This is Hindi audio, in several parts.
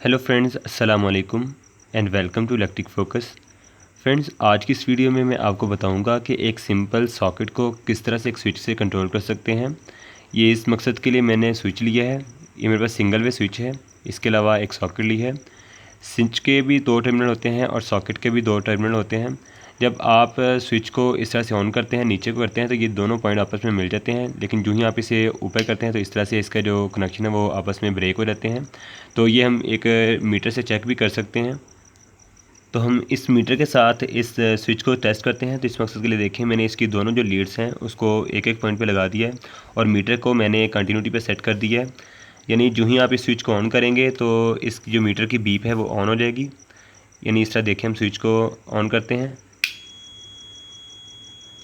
हेलो फ्रेंड्स, अस्सलाम वालेकुम and welcome to electric focus. Friends, आज की इस वीडियो में मैं आपको बताऊंगा कि एक सिंपल सॉकेट को किस तरह से एक स्विच से कंट्रोल कर सकते हैं। ये इस मकसद के लिए मैंने स्विच लिया है। ये मेरे पास सिंगल वे स्विच है। इसके अलावा एक सॉकेट ली है। स्विच के भी दो टर्मिनल होते हैं और सॉकेट के भी दो टर्मिनल होते हैं। जब आप स्विच को इस तरह से ऑन करते हैं, नीचे को करते हैं, तो ये दोनों पॉइंट आपस में मिल जाते हैं। लेकिन जो ही आप इसे ऊपर करते हैं तो इस तरह से इसका जो कनेक्शन है वो आपस में ब्रेक हो जाते हैं। तो ये हम एक मीटर से चेक भी कर सकते हैं। तो हम इस मीटर के साथ इस स्विच को टेस्ट करते हैं। तो इस मकसद के लिए देखें, मैंने इसकी दोनों जो लीड्स हैं उसको एक एक पॉइंट पे लगा दिया है और मीटर को मैंने कंटिन्यूटी पे सेट कर दिया है। यानी जो ही आप इस स्विच को ऑन करेंगे तो इसकी जो मीटर की बीप है वो ऑन हो जाएगी। यानी इस तरह देखें, हम स्विच को ऑन करते हैं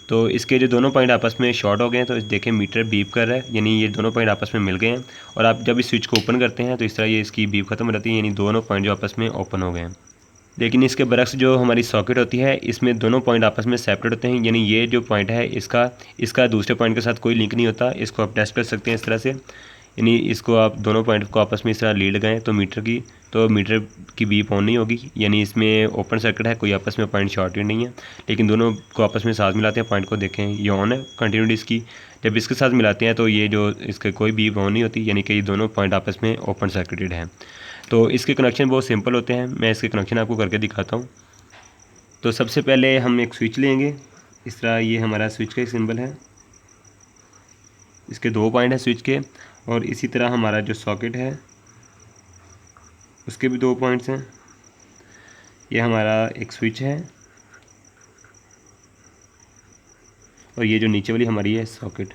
तो इसके जो दोनों पॉइंट आपस में शॉर्ट हो गए हैं। तो देखें, मीटर बीप कर रहा है, यानी ये दोनों पॉइंट आपस में मिल गए हैं। और आप जब इस स्विच को ओपन करते हैं तो इस तरह ये इसकी बीप खत्म हो जाती है, यानी दोनों पॉइंट जो आपस में ओपन हो गए हैं। लेकिन इसके बरक्स जो हमारी सॉकेट होती है, इसमें दोनों पॉइंट आपस में सेपरेट होते हैं। यानी ये जो पॉइंट है इसका दूसरे पॉइंट के साथ कोई लिंक नहीं होता। इसको आप टेस्ट कर सकते हैं इस तरह से। यानी इसको आप दोनों पॉइंट को आपस में इस तरह लीड लगाएं तो मीटर की बीप ऑन नहीं होगी। यानी इसमें ओपन सर्किट है, कोई आपस में पॉइंट शॉर्टेड नहीं है। लेकिन दोनों को आपस में साथ मिलाते हैं, पॉइंट को देखें ये ऑन है कंटिन्यूटी इसकी। जब इसके साथ मिलाते हैं तो ये जो इसके कोई बीप ऑन नहीं होती, यानी कि ये दोनों पॉइंट आपस में ओपन सर्किटेड हैं। तो इसके कनेक्शन बहुत सिंपल होते हैं। मैं इसके कनेक्शन आपको करके दिखाता हूँ। तो सबसे पहले हम एक स्विच लेंगे। इस तरह ये हमारा स्विच का एक सिंबल है। इसके दो पॉइंट हैं स्विच के। और इसी तरह हमारा जो सॉकेट है उसके भी दो पॉइंट्स हैं। ये हमारा एक स्विच है और ये जो नीचे वाली हमारी है सॉकेट।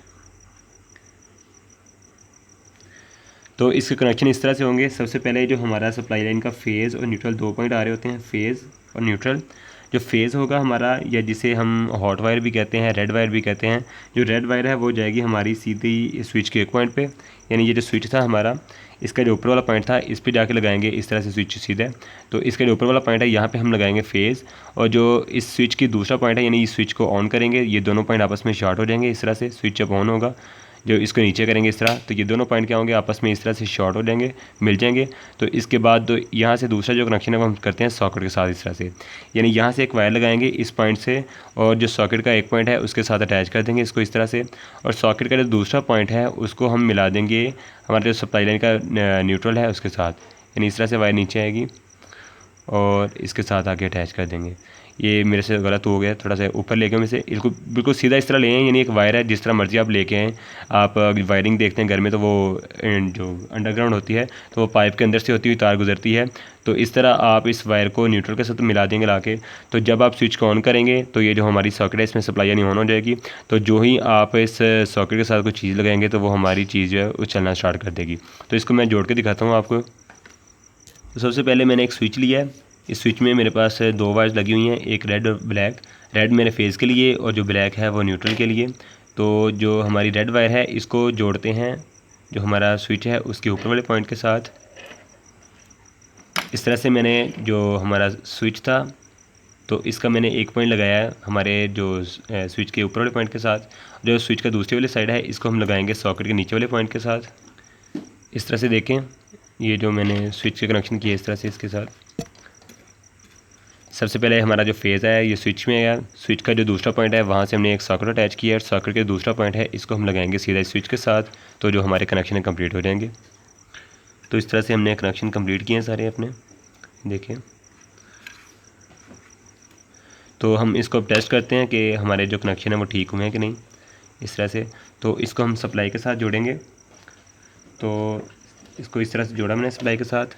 तो इसके कनेक्शन इस तरह से होंगे। सबसे पहले जो हमारा सप्लाई लाइन का फेज़ और न्यूट्रल दो पॉइंट आ रहे होते हैं, फेज़ और न्यूट्रल। जो फेज़ होगा हमारा, या जिसे हम हॉट वायर भी कहते हैं, रेड वायर भी कहते हैं, जो रेड वायर है वो जाएगी हमारी सीधी स्विच के एक पॉइंट पे। यानी ये जो स्विच था हमारा, इसका जो ऊपर वाला पॉइंट था इस पर जाके लगाएंगे इस तरह से स्विच सीधा। तो इसका जो ऊपर वाला पॉइंट है यहाँ पे हम लगाएंगे फेज़। और जो इस स्विच की दूसरा पॉइंट है, यानी इस स्विच को ऑन करेंगे, ये दोनों पॉइंट आपस में शॉर्ट हो जाएंगे इस तरह से। स्विच जब ऑन होगा, जो इसको नीचे करेंगे इस तरह, तो ये दोनों पॉइंट क्या होंगे, आपस में इस तरह से शॉर्ट हो जाएंगे, मिल जाएंगे। तो इसके बाद तो यहाँ से दूसरा जो कनेक्शन है वो हम करते हैं सॉकेट के साथ इस तरह से। यानी यहाँ से एक वायर लगाएंगे इस पॉइंट से और जो सॉकेट का एक पॉइंट है उसके साथ अटैच कर देंगे इसको इस तरह से। और सॉकेट का जो दूसरा पॉइंट है उसको हम मिला देंगे हमारे जो सप्लाई लाइन का न्यूट्रल है उसके साथ। यानी इस तरह से वायर नीचे आएगी और इसके साथ आके अटैच कर देंगे। ये मेरे से गलत हो गया, थोड़ा सा ऊपर लेके मैं से इसको बिल्कुल सीधा इस तरह ले आए। यानी एक वायर है, जिस तरह मर्जी आप लेके आएँ। आप वायरिंग देखते हैं घर में तो वो जो अंडरग्राउंड होती है तो वो पाइप के अंदर से होती हुई तार गुजरती है। तो इस तरह आप इस वायर को न्यूट्रल के साथ मिला देंगे ला के। तो जब आप स्विच को ऑन करेंगे तो ये जो हमारी सॉकेट है इसमें सप्लाई यानी ऑन हो जाएगी। तो जो ही आप इस सॉकेट के साथ कोई चीज़ लगाएंगे तो वो हमारी चीज़ जो है वो चलना स्टार्ट कर देगी। तो इसको मैं जोड़ के दिखाता हूँ आपको। तो सबसे पहले मैंने एक स्विच लिया है। इस स्विच में मेरे पास दो वायर्स लगी हुई हैं, एक रेड और ब्लैक। रेड मेरे फेज़ के लिए और जो ब्लैक है वो न्यूट्रल के लिए। तो जो हमारी रेड वायर है इसको जोड़ते हैं जो हमारा स्विच है उसके ऊपर वाले पॉइंट के साथ। इस तरह से मैंने जो हमारा स्विच था तो इसका मैंने एक पॉइंट लगाया है हमारे जो स्विच के ऊपर वाले पॉइंट के साथ। जो स्विच का दूसरी वाली साइड है इसको हम लगाएंगे सॉकेट के नीचे वाले पॉइंट के साथ। इस तरह से देखें, ये जो मैंने स्विच के कनेक्शन किए इस तरह से इसके साथ। सबसे पहले हमारा जो फेज़ है ये स्विच में आया। स्विच का जो दूसरा पॉइंट है वहाँ से हमने एक सॉकेट अटैच किया और सॉकेट के दूसरा पॉइंट है इसको हम लगाएंगे सीधा स्विच के साथ। तो जो हमारे कनेक्शन है कंप्लीट हो जाएंगे। तो इस तरह से हमने कनेक्शन कंप्लीट किए हैं सारे अपने, देखें। तो हम इसको अब टेस्ट करते हैं कि हमारे जो कनेक्शन है वो ठीक हुए हैं कि नहीं, इस तरह से। तो इसको हम सप्लाई के साथ जोड़ेंगे। तो इसको इस तरह से जोड़ा मैंने सप्लाई के साथ।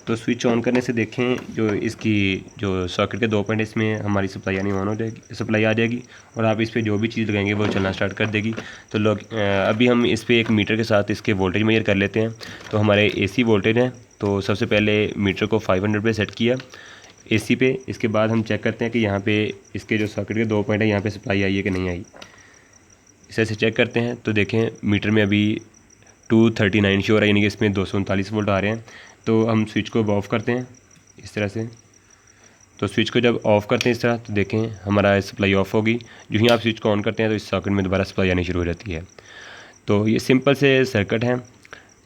तो स्विच ऑन करने से देखें, जो इसकी जो सॉकेट के दो पॉइंट इसमें हमारी सप्लाई यानी ऑन हो जाएगी, सप्लाई आ जाएगी। और आप इस पर जो भी चीज़ लगाएंगे वो चलना स्टार्ट कर देगी। तो लोग अभी हम इस पर एक मीटर के साथ इसके वोल्टेज मेजर कर लेते हैं। तो हमारे AC वोल्टेज हैं। तो सबसे पहले मीटर को 500 पे सेट किया AC पे। इसके बाद हम चेक करते हैं कि यहाँ पे इसके जो सॉकेट के दो पॉइंट है यहाँ पे सप्लाई आई है कि नहीं आई। इस तरह से चेक करते हैं तो देखें मीटर में अभी 239 शो हो रहा है, यानी कि इसमें 239 वोल्ट आ रहे हैं। तो हम स्विच को ऑफ़ करते हैं इस तरह से। तो स्विच को जब ऑफ़ करते हैं इस तरह तो देखें हमारा सप्लाई ऑफ होगी। जो ही आप स्विच को ऑन करते हैं तो इस सॉकेट में दोबारा सप्लाई आनी शुरू हो जाती है। तो ये सिंपल से सर्किट है।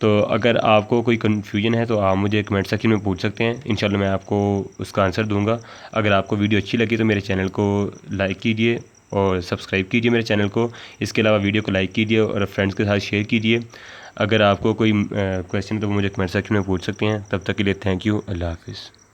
तो अगर आपको कोई कन्फ्यूजन है तो आप मुझे कमेंट सेक्शन में पूछ सकते हैं, इंशाल्लाह मैं आपको उसका आंसर दूंगा। अगर आपको वीडियो अच्छी लगी तो मेरे चैनल को लाइक कीजिए और सब्सक्राइब कीजिए मेरे चैनल को। इसके अलावा वीडियो को लाइक कीजिए और फ्रेंड्स के साथ शेयर कीजिए। अगर आपको कोई क्वेश्चन तो वो मुझे कमेंट सेक्शन में पूछ सकते हैं। तब तक के लिए थैंक यू, अल्लाह हाफिज़।